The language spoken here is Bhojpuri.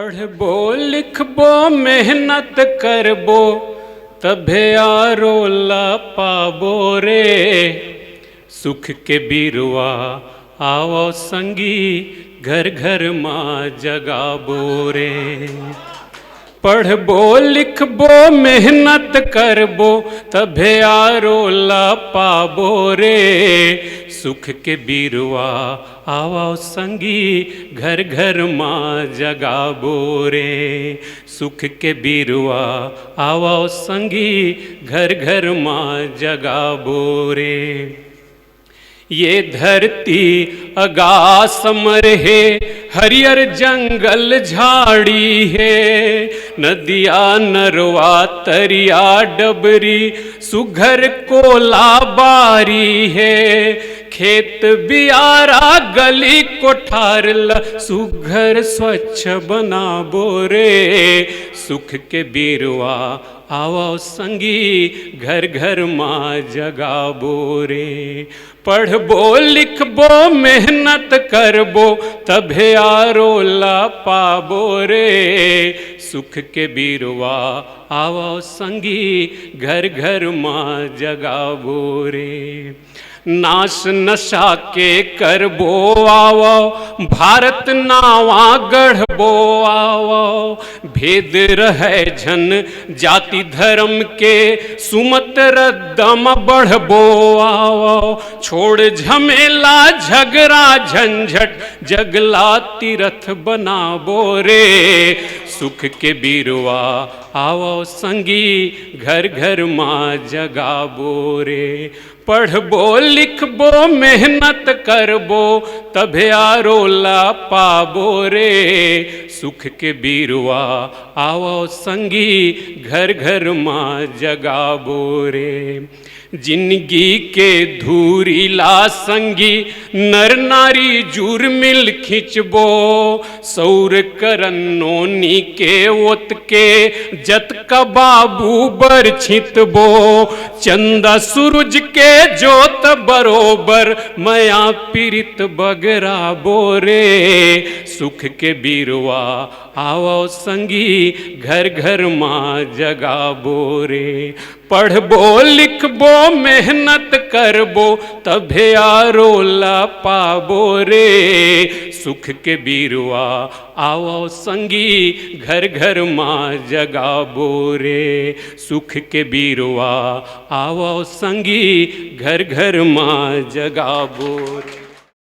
पढ़बो लिखबो मेहनत करबो तभे आरो ला पाबो रे। सुख के बीरुआ आवो संगी घर घर माँ जगाबो रे। पढ़बो लिखबो मेहनत करबो तभे आरो ला पाबो रे। सुख के बीरुआ आवो संगी घर घर माँ जगाबो रे। सुख के बीरुआ आवो संगी घर घर माँ जगाबो रे। ये धरती अगास अमर है, हरियर जंगल झाड़ी है। नदिया नरवा तरिया डबरी सुघर कोला बारी है। खेत बियारा गली कोठार सुघर स्वच्छ बनाबो रे। सुख के बीरुआ आवो संगी घर घर माँ जगाबो रे। पढ़बो लिखबो मेहनत करबो तभे आरो ला पाबो रे। सुख के बीरुआ आवो संगी घर घर माँ जगाबो रे। नाश नशा के करबो आवो भारत नावा गढ़बो आवो। भेद रहे झन जाति धर्म के सुमत रद्दम बढ़बो आवो। छोड़ झमेला झगड़ा झंझट जगला तीरथ बनाबो रे। सुख के बीरुआ आवो संगी घर घर माँ जगाबो रे। पढ़बो लिखबो मेहनत करबो तभे आरो ला पाबो रे। सुख के बीरुआ आवो संगी घर घर माँ जगाबो रे। जिंदगी के धूरी ला संगी नर नारी जूर मिल खिंचबो। सौर करन्नोनी के ओत के जत का बाबू बर छितबो। चंदा सूरज के जोत बरोबर मया पीरित बगराबो रे। सुख के बीरुआ आवो संगी घर घर माँ जगाबो रे। पढ़बो लिखबो मेहनत करबो तभे आरो ला पाबो रे। सुख के बीरुआ आवो संगी घर घर माँ जगाबो रे। सुख के बीरुआ आवो संगी घर घर माँ जगाबो रे।